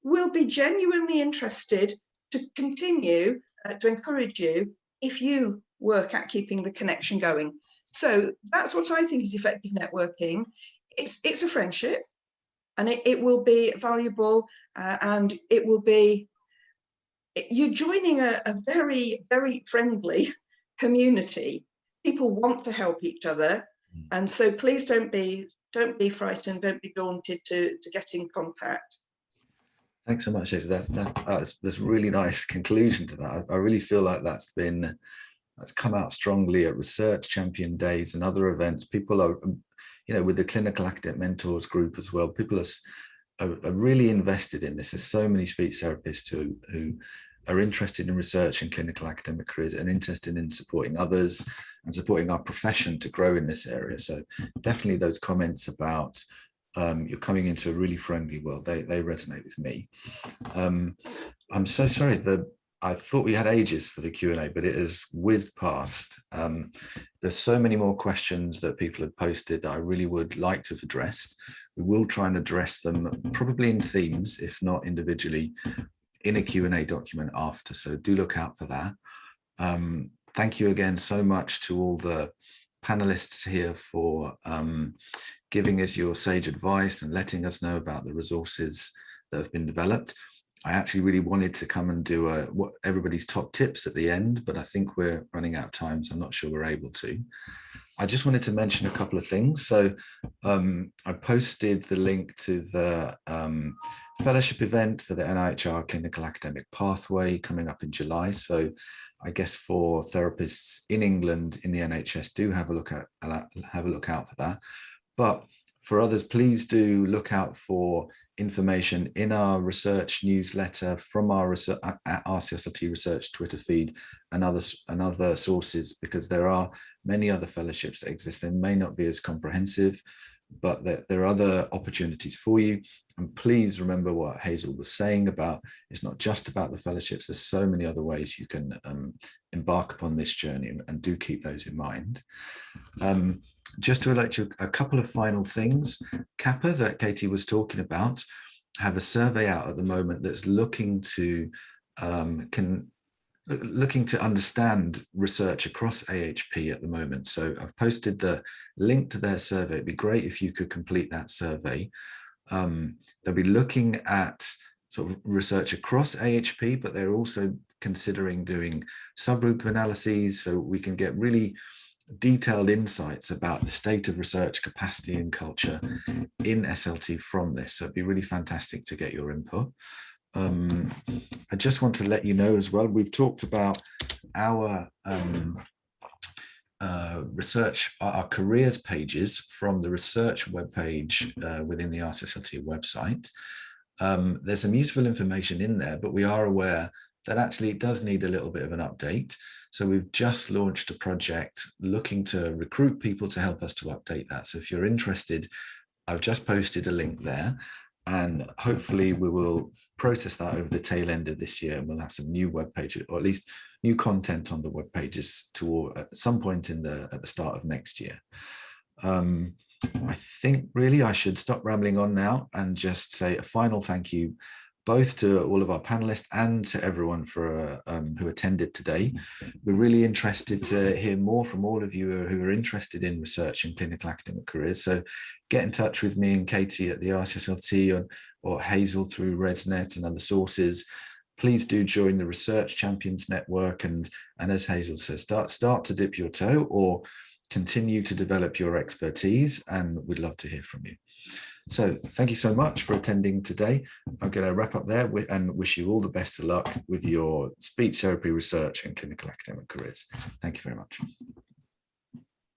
S2: will be genuinely interested to continue to encourage you if you work at keeping the connection going. So that's what I think is effective networking. It's a friendship, and it will be valuable, and it will be, you're joining a very, very friendly community. People want to help each other, and so please don't be frightened, don't be daunted to get in contact.
S1: Thanks so much, Hazel. That's a really nice conclusion to that. I really feel like that's come out strongly at Research Champion Days and other events. People are, with the Clinical Academic Mentors group as well, people are really invested in this. There's so many speech therapists who are interested in research and clinical academic careers and interested in supporting others and supporting our profession to grow in this area. So definitely those comments about you're coming into a really friendly world, they resonate with me. I'm so sorry that I thought we had ages for the Q&A, but it has whizzed past. There's so many more questions that people have posted that I really would like to have addressed. We will try and address them probably in themes, if not individually, in a Q&A document after. So do look out for that. Thank you again so much to all the panelists here for giving us your sage advice and letting us know about the resources that have been developed. I actually really wanted to come and do what everybody's top tips at the end, but I think we're running out of time, so I'm not sure we're able to. I just wanted to mention a couple of things. So I posted the link to the fellowship event for the NIHR Clinical Academic Pathway coming up in July. So I guess for therapists in England in the NHS, do have a look out for that. But for others, please do look out for information in our research newsletter from our RCSLT research Twitter feed and other sources, because there are many other fellowships that exist. They may not be as comprehensive, but there are other opportunities for you. And please remember what Hazel was saying about, it's not just about the fellowships. There's so many other ways you can embark upon this journey, and do keep those in mind. Just to alert you a couple of final things. CAPA that Katie was talking about have a survey out at the moment that's looking to understand research across AHP at the moment. So I've posted the link to their survey. It'd be great if you could complete that survey. They'll be looking at sort of research across AHP, but they're also considering doing subgroup analyses so we can get really detailed insights about the state of research capacity and culture in SLT from this. So it'd be really fantastic to get your input. I just want to let you know as well, we've talked about our research, our careers pages from the research webpage within the RCSLT website. There's some useful information in there, but we are aware that actually it does need a little bit of an update. So we've just launched a project looking to recruit people to help us to update that. So if you're interested, I've just posted a link there, and hopefully we will process that over the tail end of this year, and we'll have some new web pages, or at least new content on the web pages at some point at the start of next year. I think really I should stop rambling on now and just say a final thank you both to all of our panelists and to everyone for who attended today. We're really interested to hear more from all of you who are interested in research and clinical academic careers. So get in touch with me and Katie at the RCSLT or Hazel through ResNet and other sources. Please do join the Research Champions Network, and as Hazel says, start to dip your toe or continue to develop your expertise, and we'd love to hear from you. So thank you so much for attending today. I'm going to wrap up there and wish you all the best of luck with your speech therapy research and clinical academic careers. Thank you very much.